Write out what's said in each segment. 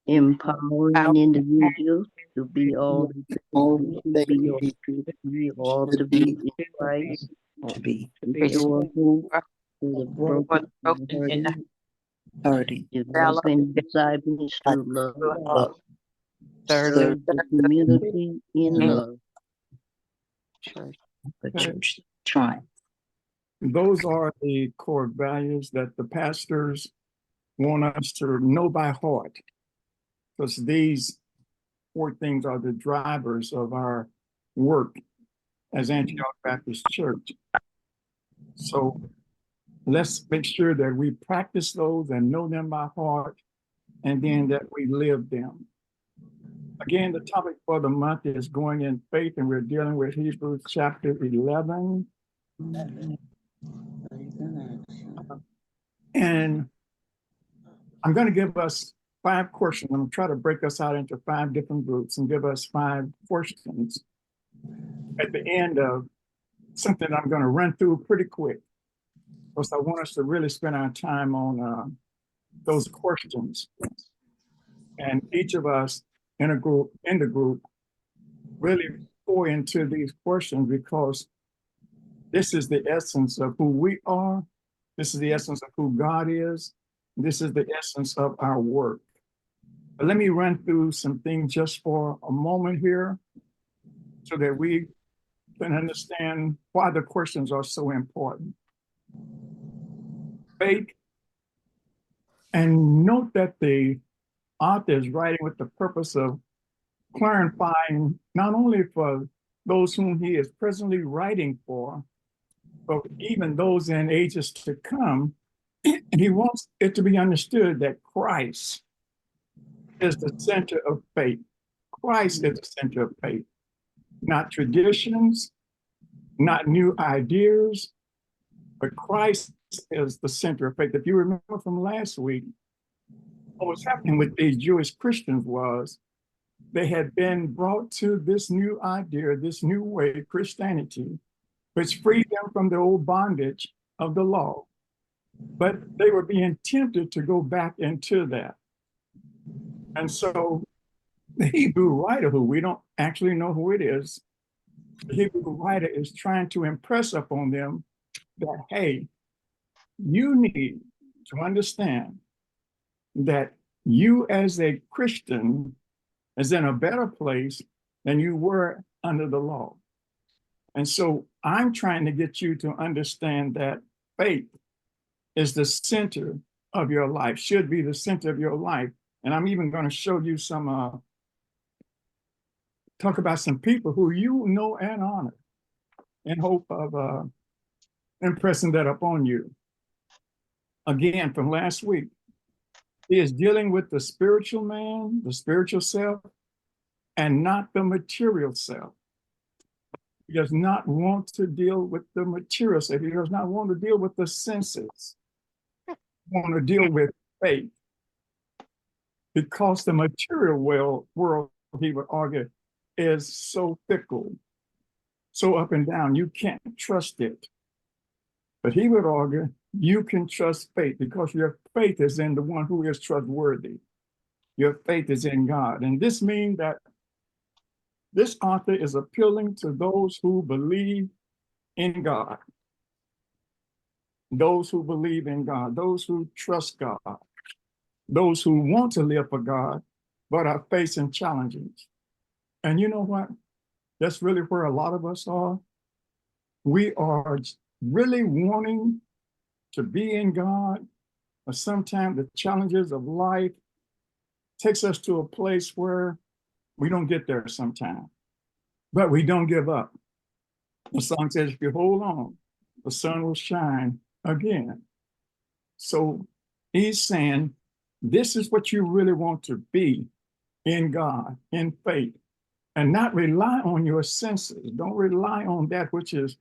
empowering individuals to be all that all they they should be or should be, all to should be be in Christ, to be restore hope to the broken and hurting, hurting. developing disciples I through love, love serve serve the community in love. church, the church trying. Those are the core values that the pastors want us to know by heart, because these 4 things are the drivers of our work as Antioch Baptist Church. So let's make sure that we practice those and know them by heart, and then that we live them. Again, the topic for the month is going in faith, and we're dealing with Hebrews chapter 11. And I'm going to give us 5 questions. I'm going to try to break us out into 5 different groups and give us 5 questions at the end of something I'm going to run through pretty quick, because I want us to really spend our time on those questions. And each of us in the group, really go into these questions, because this is the essence of who we are. This is the essence of who God is. This is the essence of our work. But let me run through some things just for a moment here, so that we can understand why the questions are so important. Faith, and note that the author is writing with the purpose of clarifying not only for those whom he is presently writing for, but even those in ages to come. And he wants it to be understood that Christ is the center of faith. Christ is the center of faith, not traditions, not new ideas, but Christ is the center of faith. If you remember from last week, what was happening with these Jewish Christians was they had been brought to this new idea, this new way, Christianity, which freed them from the old bondage of the law. But they were being tempted to go back into that. And so the Hebrew writer, who we don't actually know who it is, the Hebrew writer is trying to impress upon them that, hey, you need to understand that you as a Christian is in a better place than you were under the law. And so I'm trying to get you to understand that faith is the center of your life, should be the center of your life. And I'm even going to show you some, talk about some people who you know and honor, in hope of impressing that upon you. Again, from last week, he is dealing with the spiritual man, the spiritual self, and not the material self. He does not want to deal with the material self. He does not want to deal with the senses. He want to deal with faith. Because the material world, he would argue, is so fickle, so up and down, you can't trust it. But he would argue, you can trust faith, because your faith is in the one who is trustworthy. Your faith is in God. And this means that this author is appealing to those who believe in God, those who believe in God, those who trust God, those who want to live for God, but are facing challenges. And you know what? That's really where a lot of us are. We are really wanting to be in God, but sometimes the challenges of life takes us to a place where we don't get there sometimes, but we don't give up. The song says, if you hold on, the sun will shine again. So he's saying, this is what you really want to be in God, in faith, and not rely on your senses. Don't rely on that which is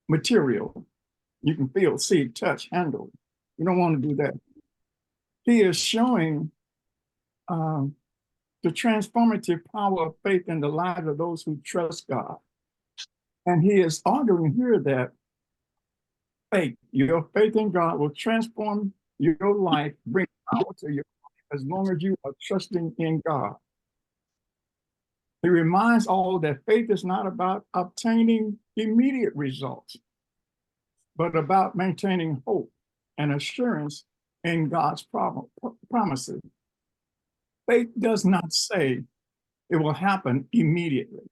material. You can feel, see, touch, handle. You don't want to do that. He is showing the transformative power of faith in the lives of those who trust God. And he is arguing here that faith, your faith in God will transform your life, bring power to your life as long as you are trusting in God. He reminds all that faith is not about obtaining immediate results, but about maintaining hope and assurance in God's promises. Faith does not say it will happen immediately.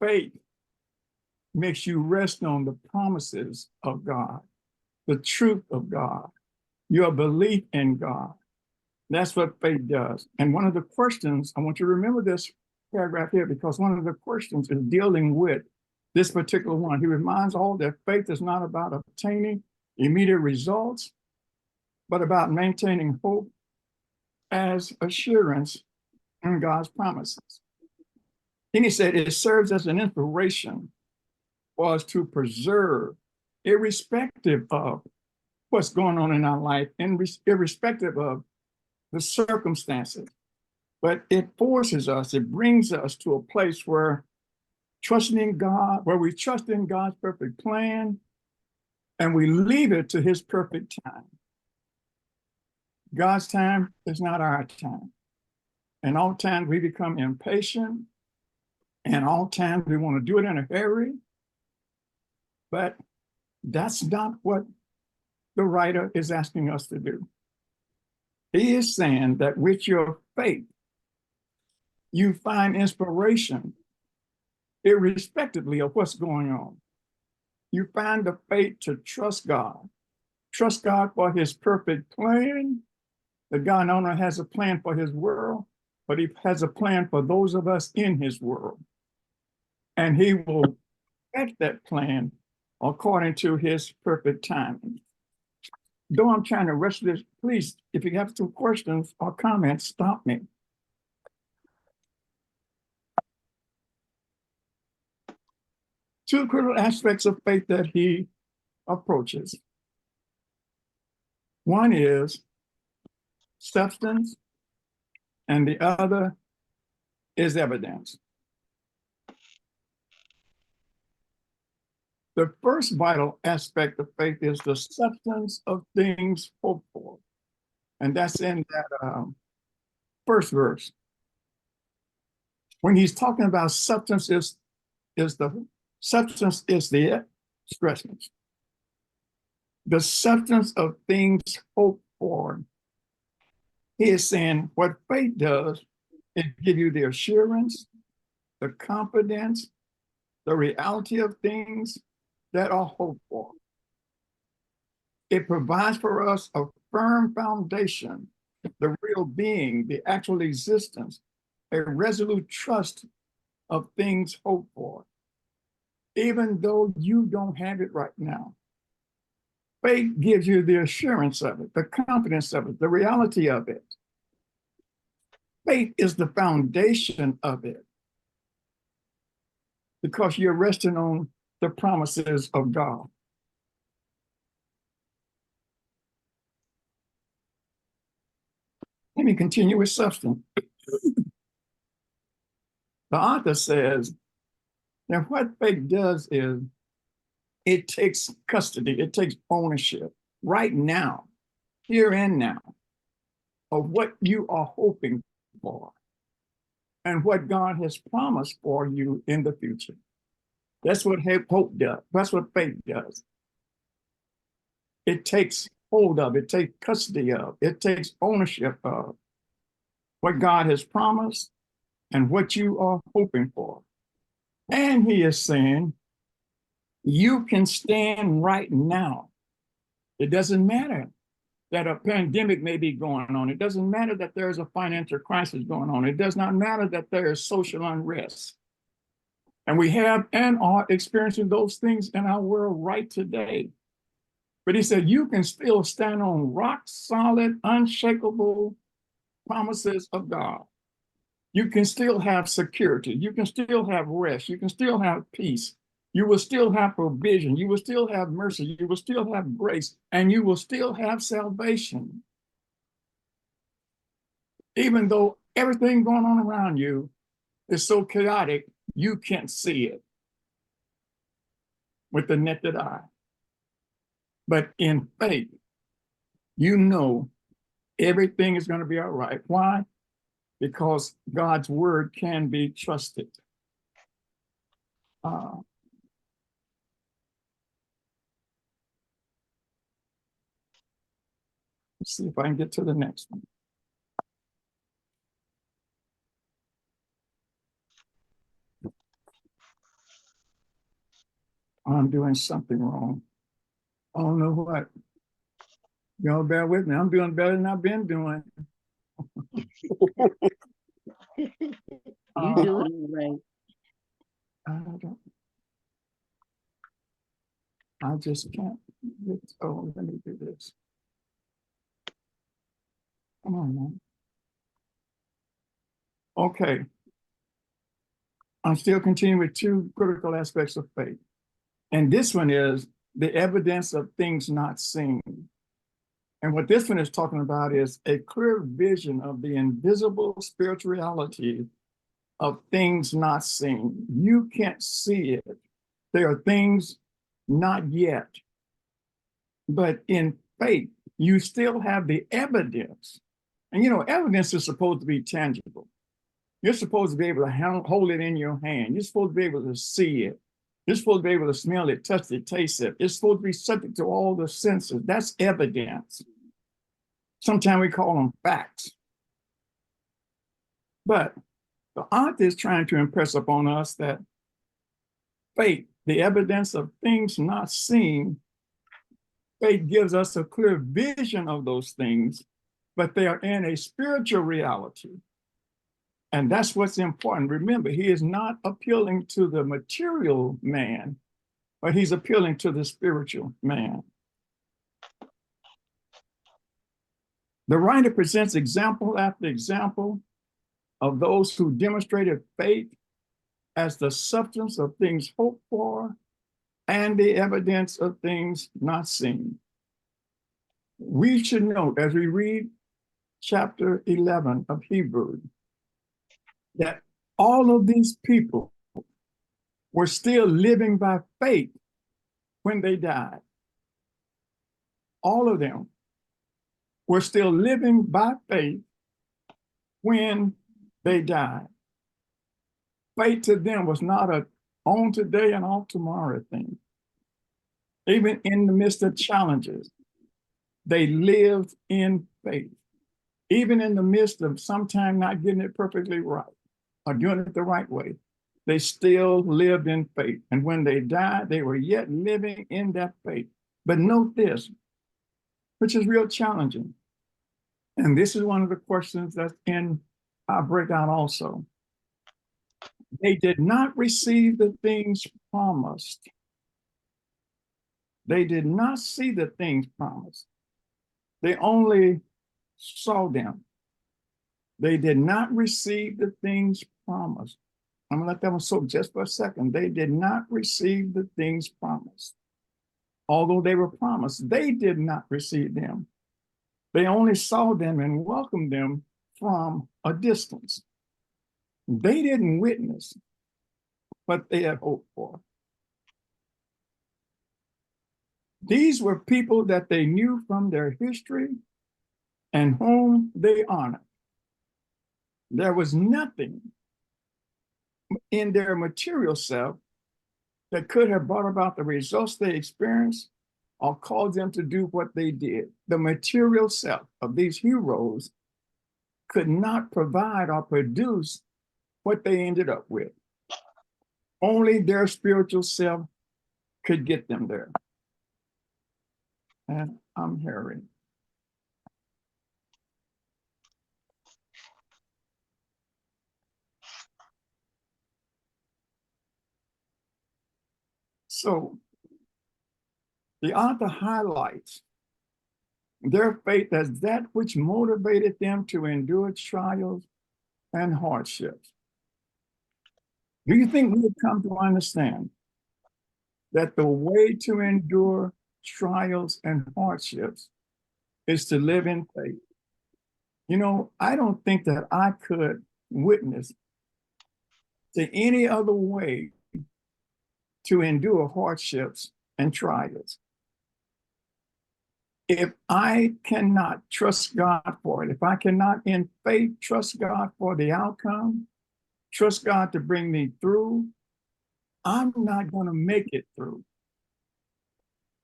Faith makes you rest on the promises of God, the truth of God, your belief in God. That's what faith does. And one of the questions, I want you to remember this paragraph here, because one of the questions is dealing with this particular one. He reminds all that faith is not about obtaining immediate results, but about maintaining hope as assurance in God's promises. Then he said it serves as an inspiration for us to preserve, irrespective of what's going on in our life, and irrespective of the circumstances. But it forces us, it brings us to a place where trusting in God, where we trust in God's perfect plan, and we leave it to his perfect time. God's time is not our time. And all times we become impatient, and all times we want to do it in a hurry. But that's not what the writer is asking us to do. He is saying that with your faith, you find inspiration, irrespectively of what's going on. You find the faith to trust God for his perfect plan. That God not only has a plan for his world, but he has a plan for those of us in his world. And he will affect that plan according to his perfect timing. Though I'm trying to rush this, please, if you have some questions or comments, stop me. Two critical aspects of faith that he approaches. One is substance, and the other is evidence. The first vital aspect of faith is the substance of things hoped for. And that's in that first verse. When he's talking about substance is the expressions. The substance of things hoped for. He is saying what faith does is give you the assurance, the confidence, the reality of things that are hoped for. It provides for us a firm foundation, the real being, the actual existence, a resolute trust of things hoped for, even though you don't have it right now. Faith gives you the assurance of it, the confidence of it, the reality of it. Faith is the foundation of it, because you're resting on the promises of God. Let me continue with substance. The author says that what faith does is it takes custody, it takes ownership right now, here and now, of what you are hoping for and what God has promised for you in the future. That's what hope does. That's what faith does. It takes hold of, it takes custody of, it takes ownership of what God has promised and what you are hoping for. And he is saying, you can stand right now. It doesn't matter that a pandemic may be going on. It doesn't matter that there's a financial crisis going on. It does not matter that there is social unrest. And we have and are experiencing those things in our world right today. But he said, you can still stand on rock solid, unshakable promises of God. You can still have security. You can still have rest. You can still have peace. You will still have provision. You will still have mercy. You will still have grace. And you will still have salvation. Even though everything going on around you is so chaotic, you can't see it with the naked eye. But in faith, you know Everything is going to be all right. Why? Because God's word can be trusted. Let's see if I can get to the next one. I'm doing something wrong. I don't know what. Y'all bear with me. I'm doing better than I've been doing. You doing it right. I just can't. Oh, let me do this. Come on, man. Okay. I'm still continuing with two critical aspects of faith. And this one is the evidence of things not seen. And what this one is talking about is a clear vision of the invisible spiritual reality of things not seen. You can't see it. There are things not yet. But in faith, you still have the evidence. And you know, evidence is supposed to be tangible. You're supposed to be able to hold it in your hand. You're supposed to be able to see it. You're supposed to be able to smell it, touch it, taste it. It's supposed to be subject to all the senses. That's evidence. Sometimes we call them facts. But the author is trying to impress upon us that faith, the evidence of things not seen, faith gives us a clear vision of those things, but they are in a spiritual reality. And that's what's important. Remember, he is not appealing to the material man, but he's appealing to the spiritual man. The writer presents example after example of those who demonstrated faith as the substance of things hoped for and the evidence of things not seen. We should note as we read chapter 11 of Hebrews that all of these people were still living by faith when they died. All of them were still living by faith when they died. Faith to them was not a on today and off tomorrow thing. Even in the midst of challenges, they lived in faith. Even in the midst of sometimes not getting it perfectly right or doing it the right way, they still lived in faith. And when they died, they were yet living in that faith. But note this, which is real challenging. And this is one of the questions that's in our breakout also. They did not receive the things promised. They did not see the things promised. They only saw them. They did not receive the things promised. I'm gonna let that one soak just for a second. They did not receive the things promised. Although they were promised, they did not receive them. They only saw them and welcomed them from a distance. They didn't witness what they had hoped for. These were people that they knew from their history and whom they honored. There was nothing in their material self that could have brought about the results they experienced or caused them to do what they did. The material self of these heroes could not provide or produce what they ended up with. Only their spiritual self could get them there. And I'm hurrying. So the author highlights their faith as that which motivated them to endure trials and hardships. Do you think we have come to understand that the way to endure trials and hardships is to live in faith? You know, I don't think that I could witness to any other way to endure hardships and trials. If I cannot trust God for it, if I cannot in faith trust God for the outcome, trust God to bring me through, I'm not going to make it through.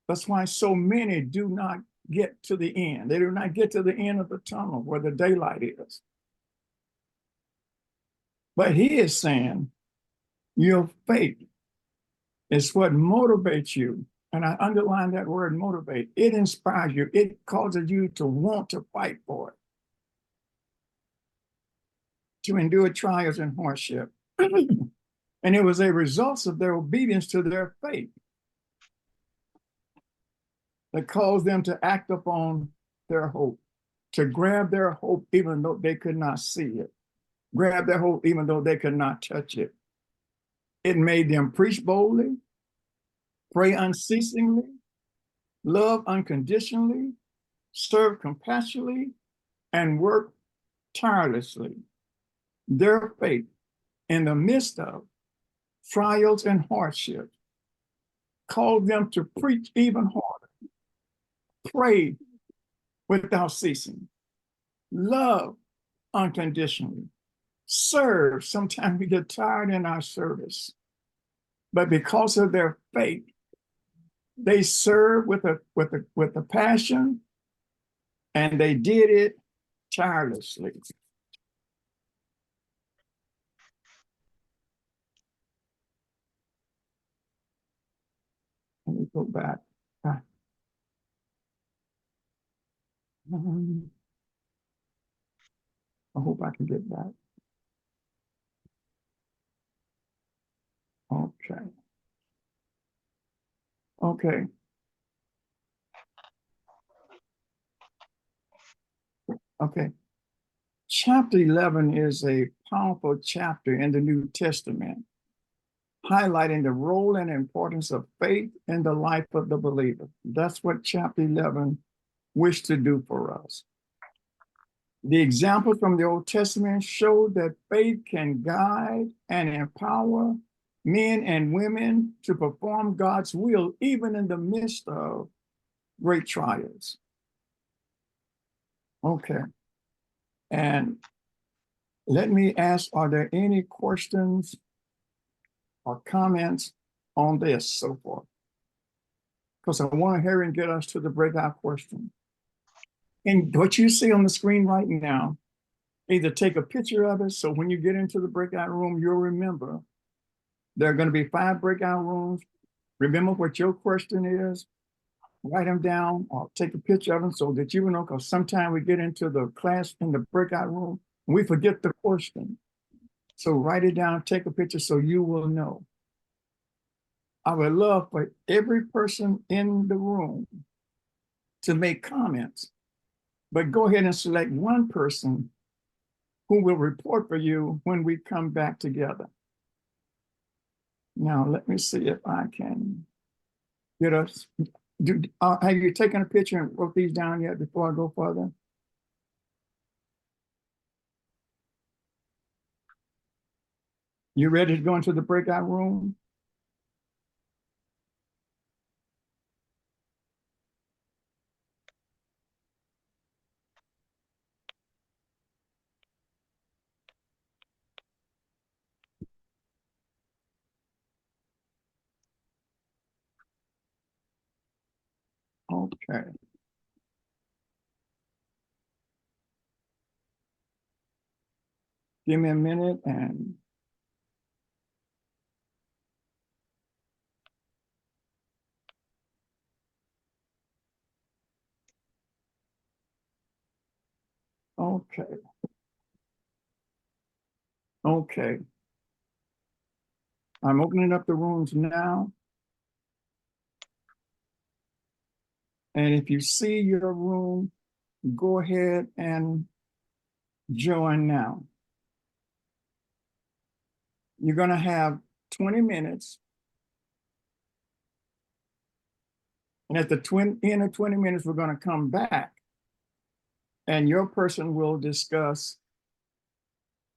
That's why so many do not get to the end. They do not get to the end of the tunnel where the daylight is. But he is saying your faith is what motivates you. And I underline that word motivate. It inspires you. It causes you to want to fight for it, to endure trials and hardship. And it was a result of their obedience to their faith that caused them to act upon their hope, to grab their hope even though they could not see it, grab their hope even though they could not touch it. It made them preach boldly, pray unceasingly, love unconditionally, serve compassionately, and work tirelessly. Their faith in the midst of trials and hardships called them to preach even harder, pray without ceasing, love unconditionally, serve. Sometimes we get tired in our service, but because of their faith, they served with a passion, and they did it tirelessly. Let me go back. I hope I can get back. Okay. Okay. Okay. Chapter 11 is a powerful chapter in the New Testament, highlighting the role and importance of faith in the life of the believer. That's what chapter 11 wished to do for us. The examples from the Old Testament show that faith can guide and empower men and women to perform God's will, even in the midst of great trials. Okay. And let me ask, are there any questions or comments on this so far? Because I want to hurry and get us to the breakout question. And what you see on the screen right now, either take a picture of it, so when you get into the breakout room, you'll remember there are going to be 5 breakout rooms. Remember what your question is, write them down, or take a picture of them so that you will know, because sometimes we get into the class in the breakout room and we forget the question. So write it down, take a picture so you will know. I would love for every person in the room to make comments, but go ahead and select one person who will report for you when we come back together. Now, let me see if I can get us. Have you taken a picture and wrote these down yet before I go further? You ready to go into the breakout room? Okay. Give me a minute and okay. Okay. I'm opening up the rooms now. And if you see your room, go ahead and join now. You're going to have 20 minutes. And at the end of 20 minutes, we're going to come back and your person will discuss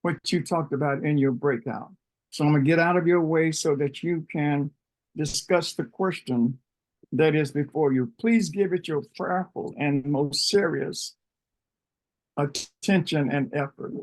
what you talked about in your breakout. So I'm going to get out of your way so that you can discuss the question that is before you. Please give it your prayerful and most serious attention and effort.